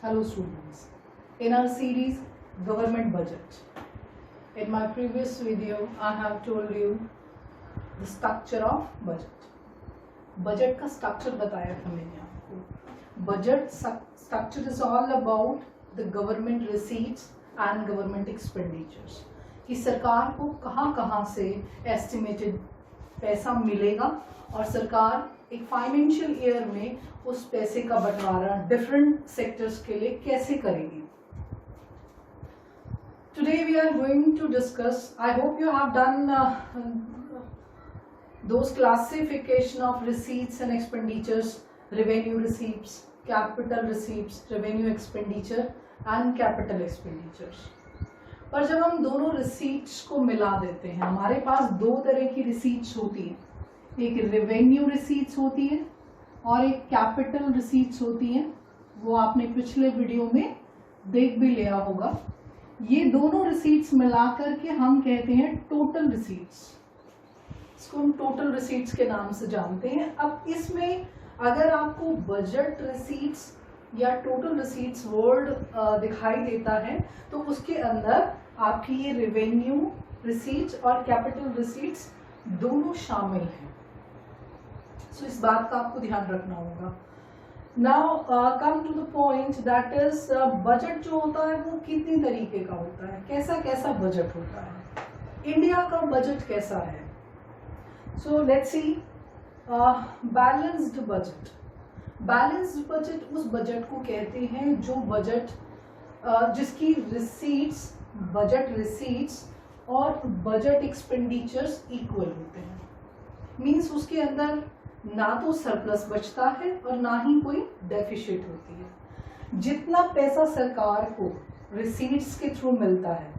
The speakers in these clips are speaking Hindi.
Hello students, in our series Government Budget. In my previous video I have told you the structure of budget. Budget का structure बताया था मैंने आपको. Budget structure is all about the government receipts and government expenditures. कि सरकार को कहाँ से estimated पैसा मिलेगा और सरकार एक फाइनेंशियल ईयर में उस पैसे का बंटवारा डिफरेंट सेक्टर्स के लिए कैसे करेगी. Today we are going to discuss, I hope you have done those classification of receipts and expenditures, revenue receipts, capital receipts, revenue expenditure and capital expenditures. पर जब हम दोनों रिसीट्स को मिला देते हैं, हमारे पास दो तरह की रिसीट्स होती है. एक रेवेन्यू रिसीट्स होती है और एक कैपिटल रिसीट्स होती है. वो आपने पिछले वीडियो में देख भी लिया होगा. ये दोनों रिसीट्स मिलाकर के हम कहते हैं टोटल रिसीट्स. इसको हम टोटल रिसीट्स के नाम से जानते हैं. अब इसमें अगर आपको बजट रिसीट्स या टोटल रिसीट्स वर्ड दिखाई देता है तो उसके अंदर आपकी ये रेवेन्यू रिसीट्स और कैपिटल रिसीट्स दोनों शामिल हैं. सो इस बात का आपको ध्यान रखना होगा. Now come to the point, that is budget जो होता है वो कितनी तरीके का होता है, कैसा कैसा बजट होता है, इंडिया का बजट कैसा है. So let's see balanced budget. Balanced budget उस बजट को कहते हैं जो बजट जिसकी रिसीट्स, बजट रिसीट्स और बजट एक्सपेंडिचर्स इक्वल होते हैं. मीन्स उसके अंदर ना तो सरप्लस बचता है और ना ही कोई डेफिसिट होती है. जितना पैसा सरकार को रिसीट्स के थ्रू मिलता है,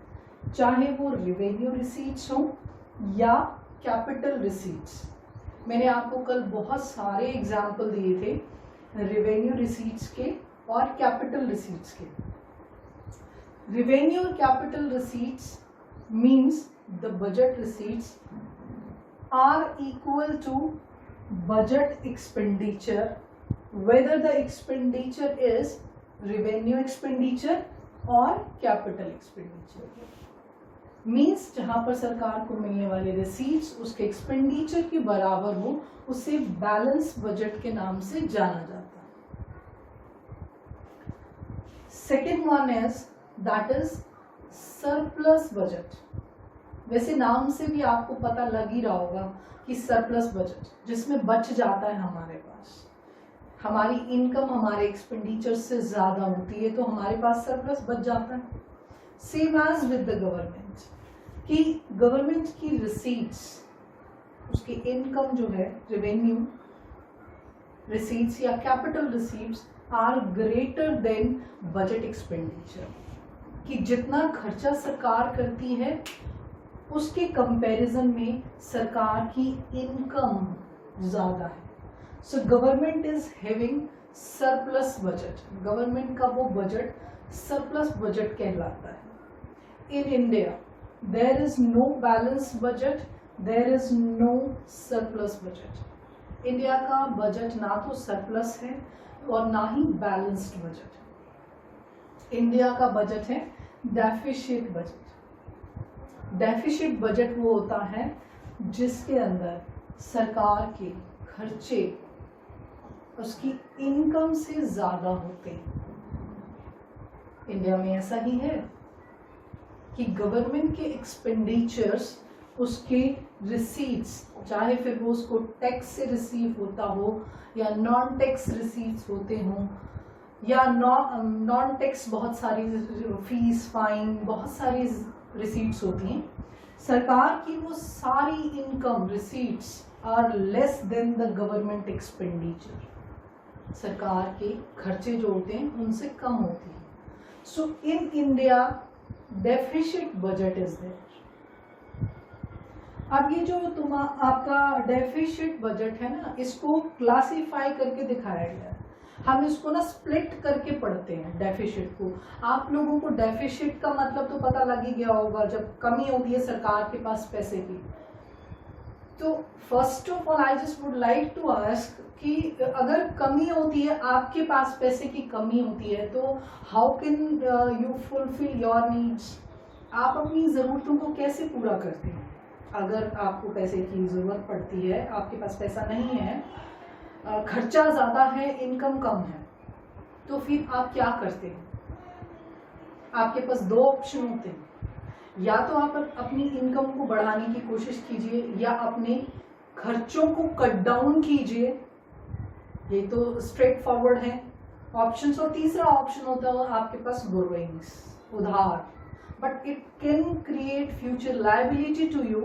चाहे वो रेवेन्यू रिसीट्स हो या कैपिटल रिसीट्स. मैंने आपको कल बहुत सारे एग्जाम्पल दिए थे रेवेन्यू रिसीट्स के और कैपिटल रिसीट्स के. रेवेन्यू और capital receipts means the budget receipts are equal to budget expenditure, whether the expenditure is revenue expenditure or capital expenditure. Means जहां पर सरकार को मिलने वाले रिसीट्स उसके एक्सपेंडिचर के बराबर हो, उसे बैलेंस बजट के नाम से जाना जाता है. Second one is that is surplus budget. वैसे नाम से भी आपको पता लग ही रहा होगा कि सरप्लस बजट जिसमें बच जाता है हमारे पास, हमारी इनकम हमारे एक्सपेंडिचर से ज्यादा होती है तो हमारे पास सरप्लस बच जाता है. Same as with the government, कि गवर्नमेंट की रिसीट्स, उसकी इनकम जो है रेवेन्यू रिसीट्स या capital receipts are greater than budget expenditure. कि जितना खर्चा सरकार करती है उसके कंपैरिजन में सरकार की इनकम ज्यादा है. So government is having surplus budget. Government का वो बजट सरप्लस बजट कहलाता है. In India there is no balance budget, there is no surplus budget. India का बजट ना तो सरप्लस है और ना ही बैलेंस्ड बजट. इंडिया का बजट है डेफिसिट बजट. डेफिसिट बजट वो होता है जिसके अंदर सरकार के खर्चे उसकी इनकम से ज्यादा होते हैं. इंडिया में ऐसा ही है कि गवर्नमेंट के एक्सपेंडिचर्स उसके रिसीट्स, चाहे फिर वो उसको टैक्स से रिसीव होता हो या नॉन टैक्स रिसीट्स होते हों या नॉन टैक्स बहुत सारी फीस, फाइन, बहुत सारी रिसीट्स होती हैं. सरकार की वो सारी income receipts are less than the government expenditure. सरकार के खर्चे जो होते हैं उनसे कम होती हैं. So in India deficit budget is there. अब ये जो आपका डेफिसिट बजट है ना, इसको क्लासिफाई करके दिखाया गया है. हम इसको ना स्प्लिट करके पढ़ते हैं डेफिसिट को. आप लोगों को डेफिसिट का मतलब तो पता लग ही गया होगा, जब कमी होती है सरकार के पास पैसे की तो first of all I just would like to ask कि अगर कमी होती है, आपके पास पैसे की कमी होती है, तो how can you fulfil your needs? आप अपनी ज़रूरतों को कैसे पूरा करते हैं? अगर आपको पैसे की ज़रूरत पड़ती है, आपके पास पैसा नहीं है, खर्चा ज़्यादा है, इनकम कम है, तो फिर आप क्या करते हैं? आपके पास दो ऑप्शन होते हैं, या तो आप अपनी इनकम को बढ़ाने की कोशिश कीजिए या अपने खर्चों को कट डाउन कीजिए। ये तो स्ट्रेट फॉरवर्ड है ऑप्शंस। और तीसरा ऑप्शन होता है आपके पास बोरोइंग्स, उधार, but it can create future liability to you,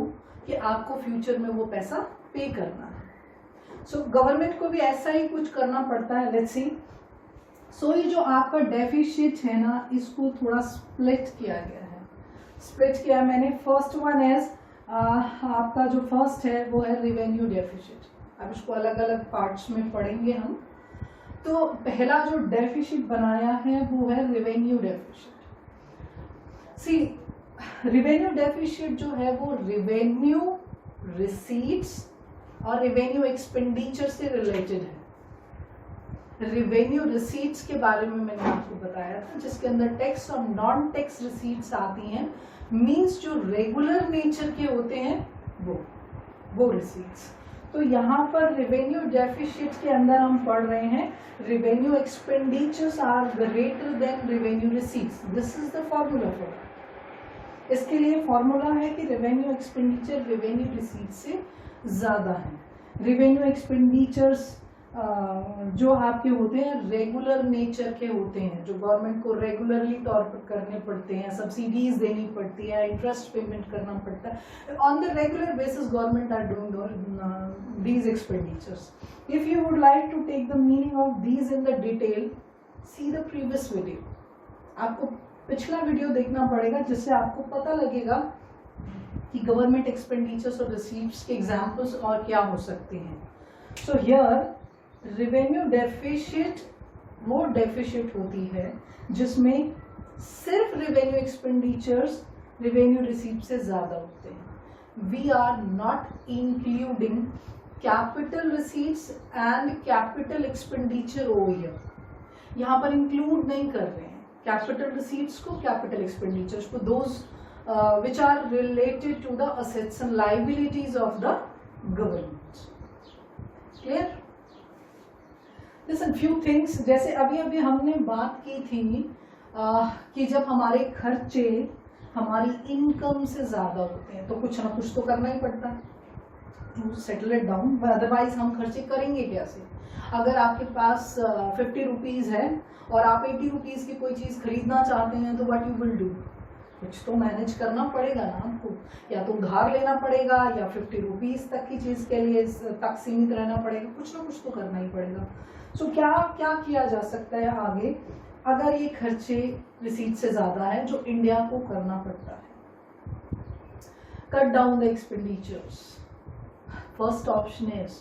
कि आपको फ्यूचर में वो पैसा पे करना है। सो गवर्नमेंट को भी ऐसा ही कुछ करना पड़ता है। Let's see. सो ये जो आपका डेफिसिट है ना, इसको थोड़ा स्प्लिट किया गया है। स्प्लिट किया मैंने। फर्स्ट वन इज आपका जो फर्स्ट है वो है रेवेन्यू डेफिसिट। अब इसको अलग अलग पार्ट्स में पढ़ेंगे हम। तो पहला जो डेफिसिट बनाया है वो है रेवेन्यू डेफिसिट। सी, रेवेन्यू डेफिसिट जो है वो रेवेन्यू रिसीट्स और रेवेन्यू एक्सपेंडिचर से रिलेटेड है। रेवेन्यू रिसीट्स के बारे में मैंने आपको बताया था, जिसके अंदर टैक्स और नॉन टैक्स रिसीट्स आती हैं। मींस जो रेगुलर नेचर के होते हैं वो रिसीट्स। तो यहाँ पर रेवेन्यू डेफिसिट के अंदर हम पढ़ रहे हैं revenue expenditures are greater than revenue receipts. This is the formula for. इसके लिए फॉर्मूला है कि रेवेन्यू एक्सपेंडिचर रेवेन्यू रिसीट से ज़्यादा है। रेवेन्यू एक्सपेंडिचर्स जो आपके होते हैं रेगुलर नेचर के होते हैं, जो गवर्नमेंट को रेगुलरली तौर पर करने पड़ते हैं, सब्सिडीज देनी पड़ती है, इंटरेस्ट पेमेंट करना पड़ता है। On the regular basis government are doing these expenditures. If you would like to take the meaning of these in the detail, see the previous video. आपको पिछला वीडियो देखना पड़ेगा, जिससे आपको पता लगेगा कि गवर्नमेंट एक्सपेंडिचर्स और रिसीट्स के एग्जाम्पल्स और क्या हो सकते हैं। सो हियर रेवेन्यू डेफिसिट वो डेफिसिट होती है जिसमें सिर्फ रेवेन्यू एक्सपेंडिचर्स रेवेन्यू रिसीट से ज़्यादा होते हैं। We are not including capital receipts and capital expenditure over. यहाँ पर इंक्लूड नहीं कर रहे हैं कैपिटल रिसीट्स को, कैपिटल एक्सपेंडिचर्स को, those which are related to the assets and liabilities of the government. Clear? Listen, few things, जैसे अभी अभी हमने बात की थी कि जब हमारे खर्चे हमारी इनकम से ज्यादा होते हैं तो कुछ ना कुछ तो करना ही पड़ता है to settle it down, otherwise हम खर्चे करेंगे कैसे? अगर आपके पास 50 रुपीज है और आप 80 रुपीज की कोई चीज खरीदना चाहते हैं तो व्हाट यू विल डू? कुछ तो मैनेज करना पड़ेगा ना आपको, या तो उधार लेना पड़ेगा या 50 रुपीज तक की चीज के लिए तक सीमित रहना पड़ेगा, कुछ ना कुछ तो करना ही पड़ेगा। सो क्या क्या किया जा सकता है आगे अगर ये खर्चे रिसीट से ज्यादा है जो इंडिया को करना पड़ता है? Cut down the expenditures. First option is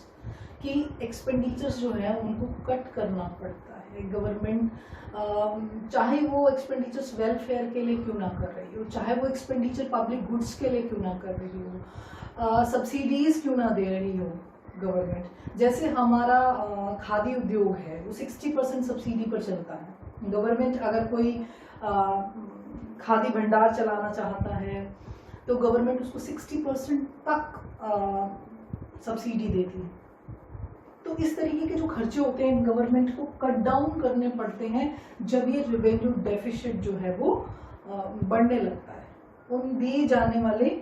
कि एक्सपेंडिचर्स जो है उनको कट करना पड़ता है। गवर्नमेंट चाहे वो एक्सपेंडिचर्स वेलफेयर के लिए क्यों ना कर रही हो, चाहे वो एक्सपेंडिचर पब्लिक गुड्स के लिए क्यों ना कर रही हो, सब्सिडीज क्यों ना दे रही हो गवर्नमेंट। जैसे हमारा खादी उद्योग है वो 60% सब्सिडी पर चलता है। गवर्नमेंट अगर कोई खादी भंडार चलाना चाहता है तो गवर्नमेंट उसको 60% तक सब्सिडी देती है। तो इस तरीके के जो खर्चे होते हैं गवर्नमेंट को कट डाउन करने पड़ते हैं जब ये रेवेन्यू डेफिसिट जो है वो बढ़ने लगता है। उन दिए जाने वाले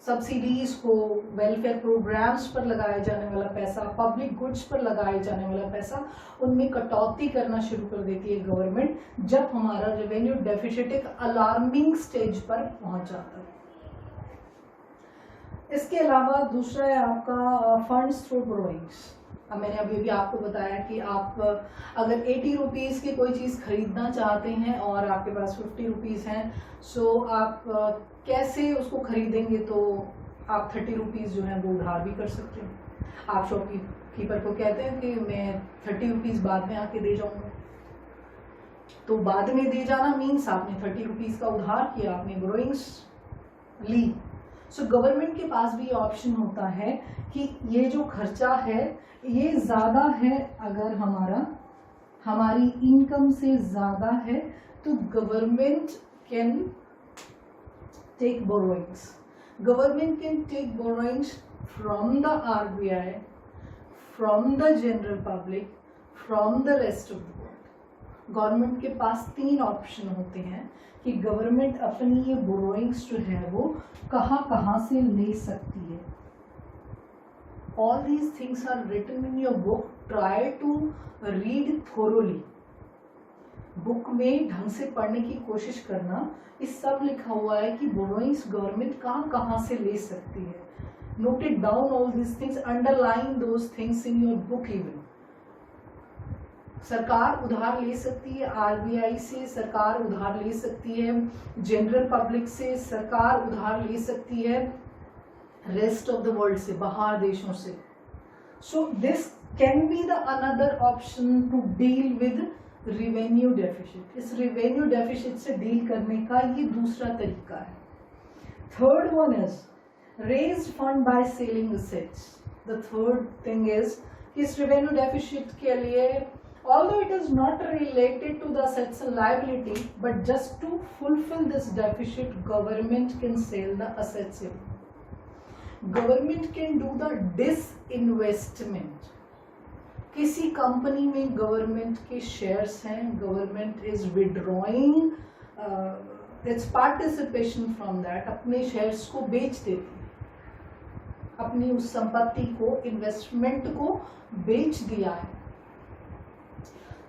सब्सिडीज को, वेलफेयर प्रोग्राम्स पर लगाया जाने वाला पैसा, पब्लिक गुड्स पर लगाए जाने वाला पैसा, उनमें कटौती करना शुरू कर देती है गवर्नमेंट जब हमारा रेवेन्यू डेफिसिट एक अलार्मिंग स्टेज पर पहुंच जाता है। इसके अलावा दूसरा है आपका फंड्स थ्रू बोरोइंग्स। अब मैंने अभी भी आपको बताया कि आप अगर 80 रुपीज़ की कोई चीज़ खरीदना चाहते हैं और आपके पास 50 रुपीज़ हैं, सो आप कैसे उसको खरीदेंगे? तो आप 30 रुपीज़ जो है वो उधार भी कर सकते हैं। आप शॉपकीपर को कहते हैं कि मैं 30 रुपीज़ बाद में आके दे जाऊंगा, तो बाद में दे जाना मीन्स आपने 30 रुपीज़ का उधार किया, आपने बोरोइंग्स ली। सो गवर्नमेंट के पास भी ऑप्शन होता है कि ये जो खर्चा है ये ज़्यादा है, अगर हमारी इनकम से ज़्यादा है तो government can take borrowings. Government can take borrowings from the RBI, from the general public, from the rest of the world. Government के पास 3 ऑप्शन होते हैं कि गवर्नमेंट अपनी ये बोरोइंग्स जो है वो कहाँ से ले सकती है. All these things are written in your book. Try to read thoroughly. Book में ढंग से पढ़ने की कोशिश करना. इस सब लिखा हुआ है कि बोरोइंग्स गवर्नमेंट कहाँ से ले सकती है. Note it down all this things, underline those things in your book. Even सरकार उधार ले सकती है आरबीआई से, सरकार उधार ले सकती है जनरल पब्लिक से, सरकार उधार ले सकती है रेस्ट ऑफ द वर्ल्ड से, बाहर देशों से. So this can be the another option to deal with revenue deficit. इस रिवेन्यू डेफिसिट से डील करने का ये दूसरा तरीका है. Third one is raise fund by selling assets. The third thing is इस रिवेन्यू डेफिसिट के लिए, although it is not related to the assets and liability, but just to fulfill this deficit, government can sell the assets. Government can do the disinvestment. किसी कंपनी में गवर्नमेंट के शेयर्स हैं, government is withdrawing it's participation from that, अपने शेयर्स को बेच देती है, अपनी उस संपत्ति को, इन्वेस्टमेंट को बेच दिया है.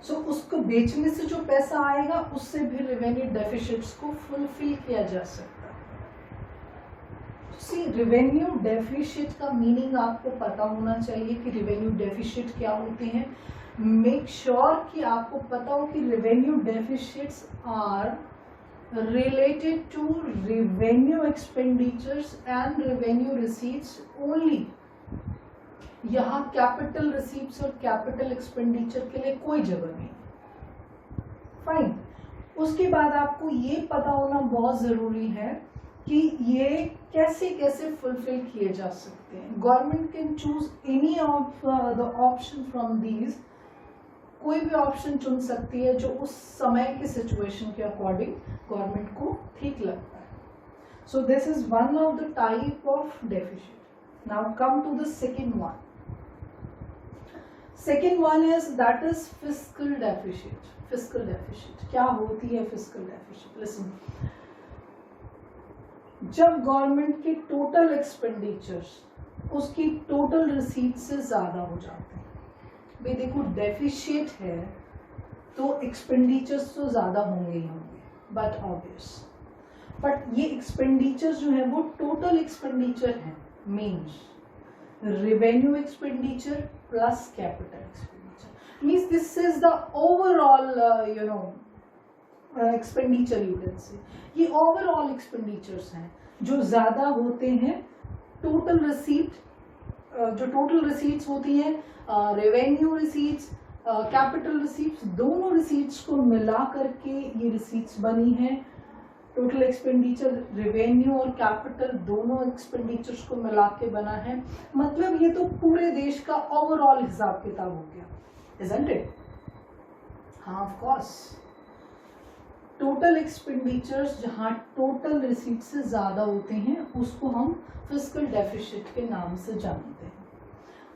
सो उसको बेचने से जो पैसा आएगा उससे भी रेवेन्यू डेफिसिट्स को फुलफिल किया जा सकता है. सी रेवेन्यू डेफिसिट का मीनिंग आपको पता होना चाहिए कि रेवेन्यू डेफिसिट क्या होते हैं. मेक श्योर कि आपको पता हो कि revenue deficits are related to revenue expenditures and revenue receipts only. यहाँ कैपिटल रिसीट्स और कैपिटल एक्सपेंडिचर के लिए कोई जगह नहीं. फाइन. उसके बाद आपको ये पता होना बहुत जरूरी है कि ये कैसे कैसे फुलफिल किए जा सकते हैं. Government can choose any of the option from these. कोई भी ऑप्शन चुन सकती है जो उस समय के सिचुएशन के अकॉर्डिंग गवर्नमेंट को ठीक लगता है. So this is one of the type of deficit. Now come to the second one. Second one is that is fiscal deficit. Fiscal deficit क्या होती है? Fiscal deficit, listen. जब गवर्नमेंट के टोटल एक्सपेंडिचर्स उसकी टोटल रिसीट से ज्यादा हो जाते हैं. भाई देखो, डेफिसिट है तो एक्सपेंडिचर्स तो ज्यादा होंगे ही होंगे, बट ऑब्वियस. बट ये एक्सपेंडिचर्स जो है वो टोटल एक्सपेंडिचर है, means revenue expenditure plus capital expenditure. Means this is the overall expenditure. You can से ये ओवरऑल एक्सपेंडिचर्स हैं जो ज्यादा होते हैं. टोटल रिसीट, जो टोटल रिसीट्स होती हैं, रेवेन्यू रिसीट्स, कैपिटल रिसीट्स, दोनों रिसीट्स को मिला करके ये रिसीट्स बनी है. टोटल एक्सपेंडिचर, रेवेन्यू और कैपिटल दोनों एक्सपेंडिचर्स को मिला के बना है. मतलब ये तो पूरे देश का ओवरऑल हिसाब किताब हो गया, isn't it? हाँ, ऑफ कोर्स. टोटल एक्सपेंडिचर्स जहां टोटल रिसीट से ज्यादा होते हैं उसको हम फिस्कल डेफिसिट के नाम से जानते हैं.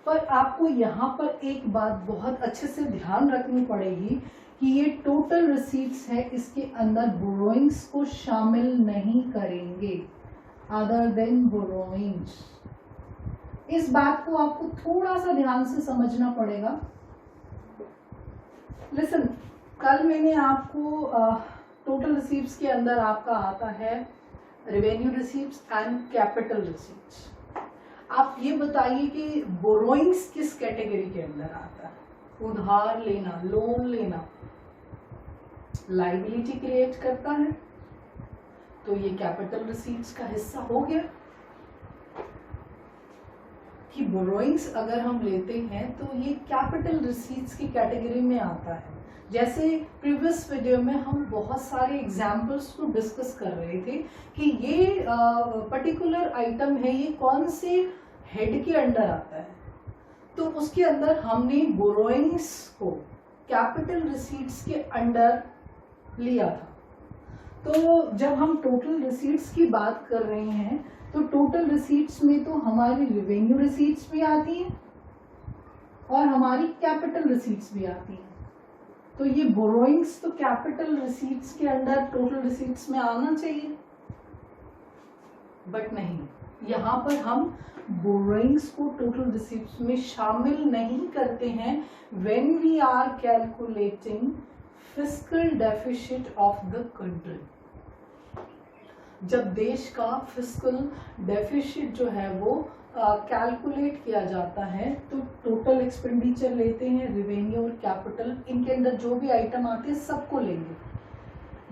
पर आपको यहाँ पर एक बात बहुत अच्छे से ध्यान रखनी पड़ेगी कि ये टोटल रिसीट्स है, इसके अंदर बोरोइंग्स को शामिल नहीं करेंगे, अदर देन बोरोइंग्स. इस बात को आपको थोड़ा सा ध्यान से समझना पड़ेगा. लिसन, कल मैंने आपको टोटल रिसीट्स के अंदर आपका आता है revenue receipts and capital receipts. आप ये बताइए कि बोरोइंग्स किस कैटेगरी के अंदर आता है? उधार लेना, लोन लेना लाइबिलिटी क्रिएट करता है, तो ये कैपिटल रिसीट्स का हिस्सा हो गया. कि बोरोइंग्स अगर हम लेते हैं तो ये कैपिटल रिसीट्स की कैटेगरी में आता है. जैसे प्रीवियस वीडियो में हम बहुत सारे एग्जाम्पल्स को डिस्कस कर रहे थे कि ये पर्टिकुलर आइटम है, ये कौन से हेड के अंडर आता है। तो उसके अंदर हमने बोरोइंग्स को कैपिटल रिसीट्स के अंडर लिया था। तो जब हम टोटल रिसीट्स की बात कर रहे हैं तो टोटल रिसीट्स में तो हमारी रेवेन्यू रिसीट्स भी आती हैं और हमारी कैपिटल रिसीट्स भी आती हैं। तो ये बोरोइंग्स तो कैपिटल रिसीट्स के अंडर टोटल रिसीट्स में आना चाहिए, बट नहीं, यहाँ पर हम बोरोइंग्स को टोटल रिसीट्स में शामिल नहीं करते हैं when we are calculating fiscal deficit of the country. जब देश का फिस्कल डेफिसिट जो है वो कैलकुलेट किया जाता है तो टोटल एक्सपेंडिचर लेते हैं, रेवेन्यू और कैपिटल, इनके अंदर जो भी आइटम आते हैं सबको लेंगे।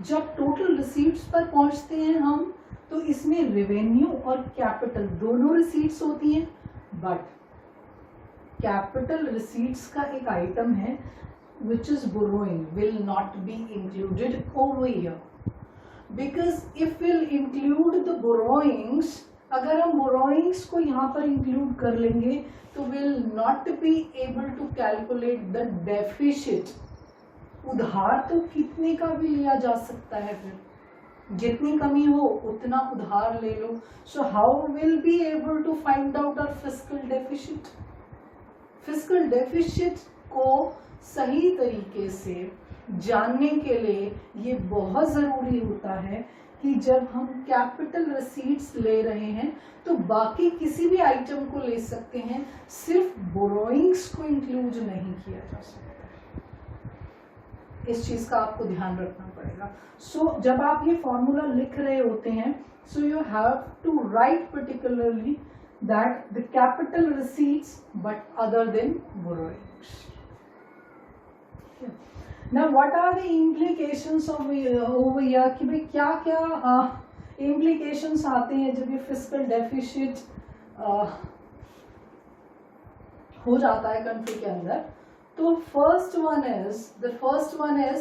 जब टोटल रिसीट्स पर पहुंचते हैं हम तो इसमें रेवेन्यू और कैपिटल दोनों रिसीट्स होती हैं, बट कैपिटल रिसीट्स का एक आइटम है which is borrowing will not be included over here because if we'll include the borrowings, अगर हम borrowings को यहाँ पर include कर लेंगे तो will not be able to calculate the deficit। उधार तो कितने का भी लिया जा सकता है, फिर जितनी कमी हो उतना उधार ले लो। so how will be able to find out our fiscal deficit? fiscal deficit को सही तरीके से जानने के लिए ये बहुत ज़रूरी होता है कि जब हम कैपिटल रिसीट्स ले रहे हैं तो बाकी किसी भी आइटम को ले सकते हैं, सिर्फ बोरोइंग्स को इंक्लूड नहीं किया जा सकता। इस चीज़ का आपको ध्यान रखना पड़ेगा। सो जब आप ये फॉर्मूला लिख रहे होते हैं so you have to write particularly that the capital receipts but other than borrowings. Now what are the implications of over here कि भाई क्या क्या implications आते हैं जब ये fiscal deficit हो जाता है कंट्री के अंदर। तो the first one is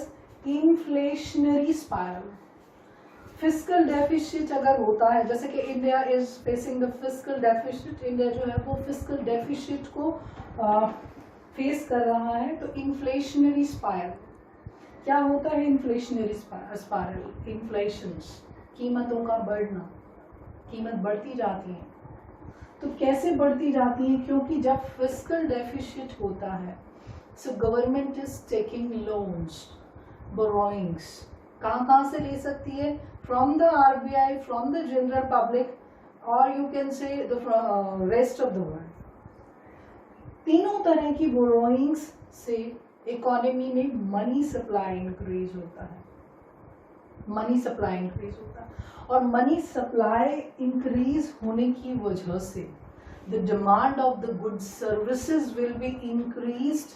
inflationary spiral। fiscal deficit अगर होता है, जैसे कि India is facing the fiscal deficit, India जो है वो fiscal deficit को फेस कर रहा है, तो inflationary spiral क्या होता है? इन्फ्लेशनरी स्पाइरल, इन्फ्लेशंस, कीमतों का बढ़ना, कीमत बढ़ती जाती है। तो कैसे बढ़ती जाती है? क्योंकि जब फिस्कल डेफिसिट होता है so government is taking loans, borrowings. कहाँ से ले सकती है? From the RBI, from the general public, और you can say the rest of the world. तीनों तरह की बोरोइंग्स से इकोनॉमी में मनी सप्लाई इंक्रीज होता है, मनी सप्लाई इंक्रीज होता है, और मनी सप्लाई इंक्रीज होने की वजह से the demand of the goods services will be increased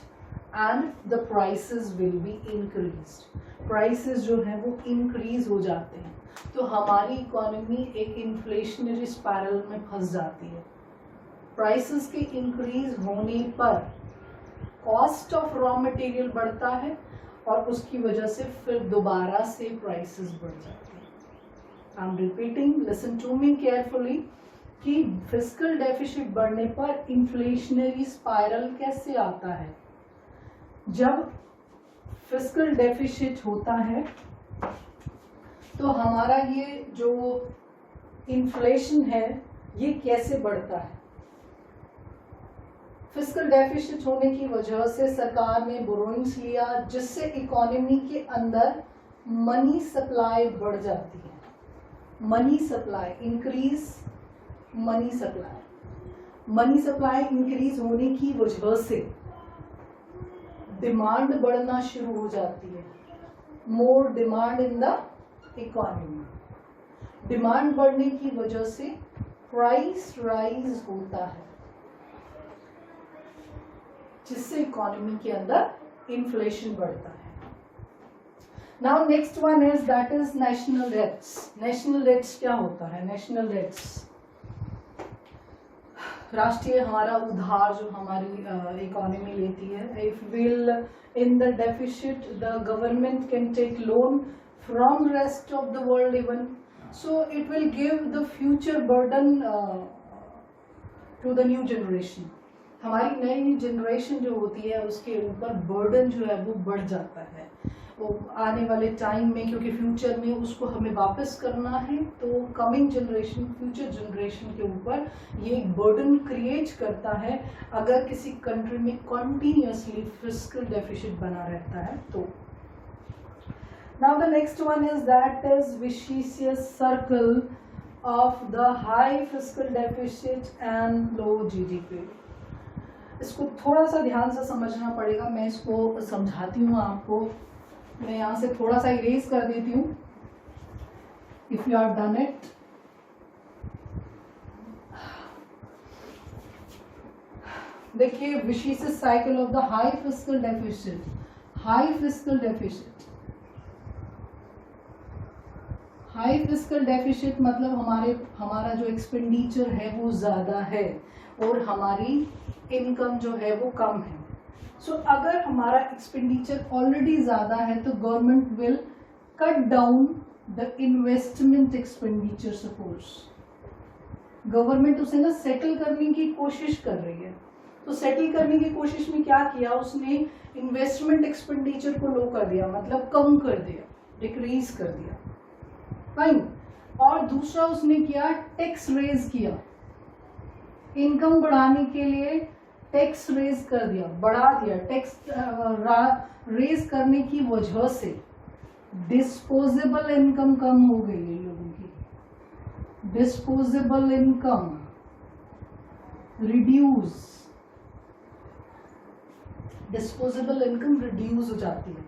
and the prices will be increased. Prices जो है वो इंक्रीज हो जाते हैं, तो हमारी इकोनॉमी एक इन्फ्लेशनरी स्पाइरल में फंस जाती है। प्राइसेस के इंक्रीज होने पर कॉस्ट ऑफ रॉ मटेरियल बढ़ता है और उसकी वजह से फिर दोबारा से प्राइसेस बढ़ जाते हैं। I am repeating, listen to me carefully कि फिस्कल डेफिसिट बढ़ने पर इन्फ्लेशनरी स्पाइरल कैसे आता है। जब फिस्कल डेफिसिट होता है तो हमारा ये जो इन्फ्लेशन है ये कैसे बढ़ता है? फिस्कल डेफिसिट होने की वजह से सरकार ने बोरोइंग्स लिया, जिससे इकोनॉमी के अंदर मनी सप्लाई बढ़ जाती है। Money supply increase, money supply increase होने की वजह से डिमांड बढ़ना शुरू हो जाती है। More demand in the economy. Demand बढ़ने की वजह से प्राइस राइज होता है, जिससे इकोनॉमी के अंदर इन्फ्लेशन बढ़ता है। Now next one is that is national debts. National debts क्या होता है? नेशनल डेट्स राष्ट्रीय हमारा उधार जो हमारी इकोनॉमी लेती है, if will in the deficit the government can take loan from rest of the world even, so it will give the future burden to the new generation. हमारी नई जनरेशन जो होती है उसके ऊपर बर्डन जो है वो बढ़ जाता है वो आने वाले टाइम में, क्योंकि फ्यूचर में उसको हमें वापस करना है, तो कमिंग जनरेशन फ्यूचर जनरेशन के ऊपर ये एक बर्डन क्रिएट करता है अगर किसी कंट्री में कॉन्टिन्यूसली फिस्कल डेफिसिट बना रहता है तो। Now the next one is that is vicious circle of the high fiscal deficit and low GDP. इसको थोड़ा सा ध्यान से समझना पड़ेगा, मैं इसको समझाती हूँ आपको। मैं यहाँ से थोड़ा सा इरेज कर देती हूँ, if you are done it. देखिए, vicious cycle of the high fiscal deficit. High fiscal deficit, high fiscal deficit मतलब हमारा जो एक्सपेंडिचर है वो ज्यादा है और हमारी इनकम जो है वो कम है। सो अगर हमारा एक्सपेंडिचर ऑलरेडी ज्यादा है तो government will cut down the investment expenditure. Suppose government उसे ना सेटल करने की कोशिश कर रही है, तो सेटल करने की कोशिश में क्या किया उसने, इन्वेस्टमेंट एक्सपेंडिचर को लो कर दिया, मतलब कम कर दिया, डिक्रीज कर दिया, फाइन। और दूसरा उसने किया, टैक्स रेज किया, इनकम बढ़ाने के लिए टैक्स रेज कर दिया, बढ़ा दिया। टैक्स रेज करने की वजह से डिस्पोजेबल इनकम कम हो गई है लोगों की, disposable income reduce, disposable income reduce हो जाती है।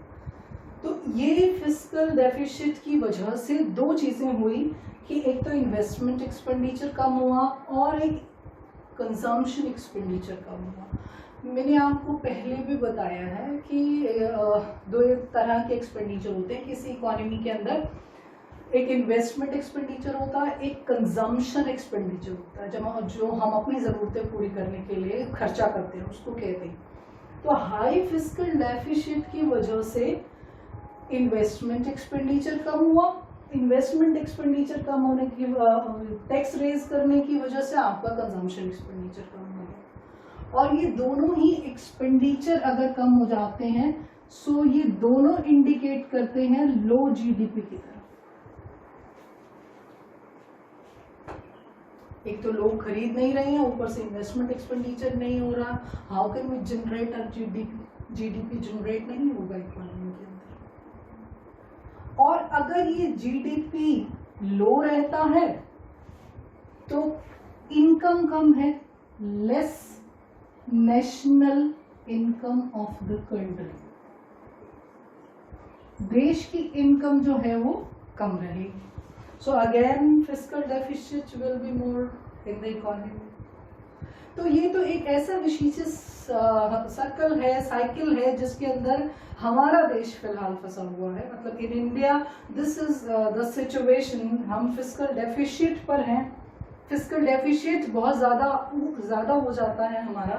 तो ये फिस्कल डेफिसिट की वजह से दो चीजें हुई कि एक तो इन्वेस्टमेंट एक्सपेंडिचर कम हुआ और एक कंजम्पशन एक्सपेंडिचर कम हुआ। मैंने आपको पहले भी बताया है कि दो तरह के एक्सपेंडिचर होते हैं किसी इकोनॉमी के अंदर, एक इन्वेस्टमेंट एक्सपेंडिचर होता है, एक कंजम्पशन एक्सपेंडिचर होता है, जो हम अपनी ज़रूरतें पूरी करने के लिए खर्चा करते हैं, उसको कहते हैं। तो हाई फिस्कल डेफिसिट की वजह से इन्वेस्टमेंट एक्सपेंडिचर कम हुआ, इन्वेस्टमेंट एक्सपेंडिचर कम होने की टैक्स रेज करने की वजह से आपका कंजम्पशन एक्सपेंडिचर कम हो गया। और ये दोनों ही एक्सपेंडिचर अगर कम हो जाते हैं सो ये दोनों इंडिकेट करते हैं लो जीडीपी की तरफ। एक तो लोग खरीद नहीं रहे हैं, ऊपर से इन्वेस्टमेंट एक्सपेंडिचर नहीं हो रहा, how can we generate a GDP generate नहीं होगा इकोनॉमी के अंदर। और अगर ये जीडीपी लो रहता है तो इनकम कम है, less national income of the country, देश की इनकम जो है वो कम रहेगी। So again fiscal deficit will be more in the economy. तो ये तो एक ऐसा विशेष सर्कल है, साइकिल है जिसके अंदर हमारा देश फिलहाल फंसा हुआ है। मतलब in India this is the situation, हम फिस्कल डेफिसिट पर हैं। फिस्कल डेफिसिट बहुत ज़्यादा हो जाता है हमारा।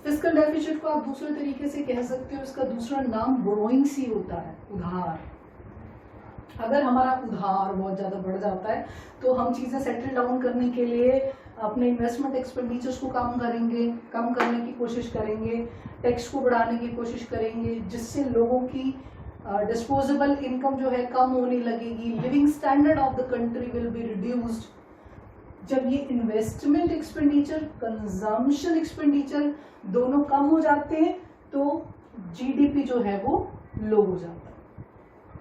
फिस्कल डेफिसिट को आप दूसरे तरीके से कह सकते हो, इसका दूसरा नाम बोरोइंग्स ही होता है, उधार। अगर हमारा उधार बहुत ज़्यादा बढ़ जाता है तो हम चीज़ें सेटल डाउन करने के लिए अपने इन्वेस्टमेंट एक्सपेंडिचर्स को कम करने की कोशिश करेंगे, टैक्स को बढ़ाने की कोशिश करेंगे, जिससे लोगों की डिस्पोजेबल इनकम जो है कम होने लगेगी, living standard of the country will be reduced. जब ये इन्वेस्टमेंट एक्सपेंडिचर, कंजम्पशन एक्सपेंडिचर दोनों कम हो जाते हैं तो जीडीपी जो है वो लो हो जाता है।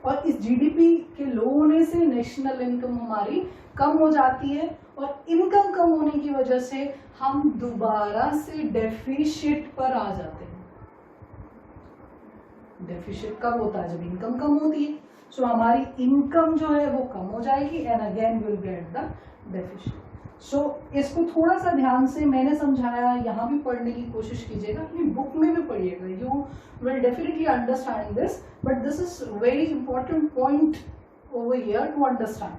और इस जीडीपी के लो होने से नेशनल इनकम हमारी कम हो जाती है और इनकम कम होने की वजह से हम दोबारा से डेफिसिट पर आ जाते हैं। डेफिसिट कब होता है? जब इनकम कम होती है। सो हमारी इनकम जो है वो कम हो जाएगी and again will get the deficit. So इसको थोड़ा सा ध्यान से मैंने समझाया, यहाँ भी पढ़ने की कोशिश कीजिएगा, अपनी बुक में भी पढ़िएगा, you will definitely understand this, but this is very important point over here to understand.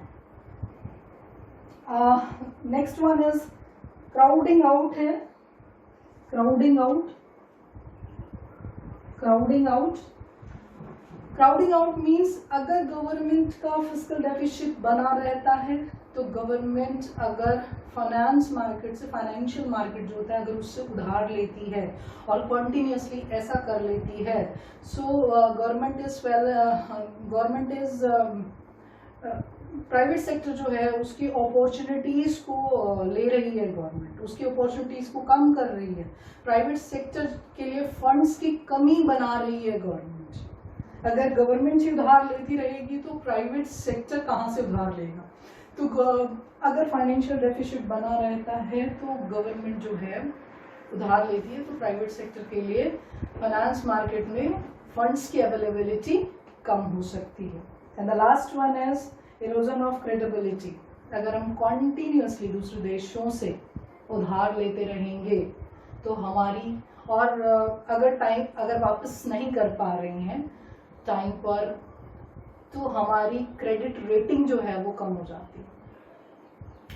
Next one is crowding out है, crowding out, crowding out, crowding out means अगर गवर्नमेंट का फिस्कल डेफिसिट बना रहता है तो गवर्नमेंट अगर फाइनेंस मार्केट से, फाइनेंशियल मार्केट जो होता है, अगर उससे उधार लेती है और कंटिन्यूसली ऐसा कर लेती है, so government is private sector जो है उसकी अपॉर्चुनिटीज को ले रही है, गवर्नमेंट उसकी अपॉर्चुनिटीज को कम कर रही है, प्राइवेट सेक्टर के लिए फंड्स की कमी बना रही है गवर्नमेंट। अगर गवर्नमेंट ही उधार लेती रहेगी तो प्राइवेट सेक्टर कहाँ से उधार लेगा? तो अगर फाइनेंशियल डेफिसिट बना रहता है तो गवर्नमेंट जो है उधार लेती है, तो प्राइवेट सेक्टर के लिए फाइनेंस मार्केट में फंड्स की अवेलेबिलिटी कम हो सकती है। And the last one is erosion of credibility. अगर हम कॉन्टिन्यूसली दूसरे देशों से उधार लेते रहेंगे तो हमारी, और अगर वापस नहीं कर पा रहे हैं टाइम पर, तो हमारी क्रेडिट रेटिंग जो है वो कम हो जाती है।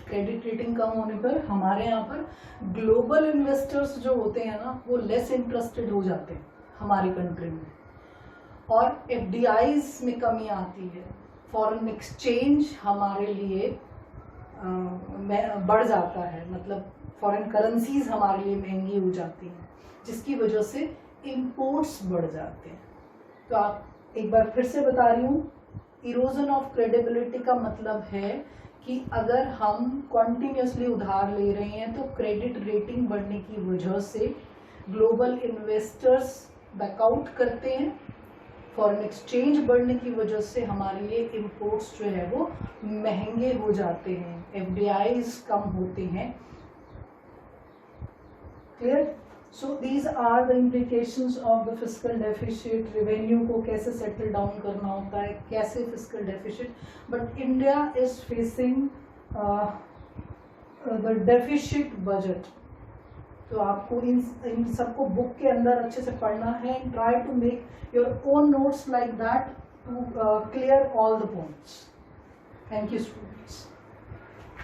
क्रेडिट रेटिंग कम होने पर हमारे यहाँ पर ग्लोबल इन्वेस्टर्स जो होते हैं ना, वो लेस इंटरेस्टेड हो जाते हैं हमारी कंट्री में, और एफडीआईज में कमी आती है, फॉरेन एक्सचेंज हमारे लिए बढ़ जाता है, मतलब फॉरेन करेंसीज हमारे लिए महंगी हो जाती हैं, जिसकी वजह से इंपोर्ट्स बढ़ जाते हैं। तो आप एक बार फिर से बता रही हूँ, इरोजन ऑफ क्रेडिबिलिटी का मतलब है कि अगर हम कॉन्टिन्यूसली उधार ले रहे हैं तो क्रेडिट रेटिंग बढ़ने की वजह से ग्लोबल इन्वेस्टर्स बैकआउट करते हैं, फॉरेन एक्सचेंज बढ़ने की वजह से हमारे लिए इंपोर्ट्स जो है वो महंगे हो जाते हैं, एफडीआईज कम होते हैं। Clear? So these are the implications of the fiscal deficit. Revenue को कैसे सेटल डाउन करना होता है, कैसे fiscal deficit, but India is facing the deficit budget. तो आपको इन सबको बुक के अंदर अच्छे से पढ़ना है, and try to make your own notes like that to clear all the points. Thank you students.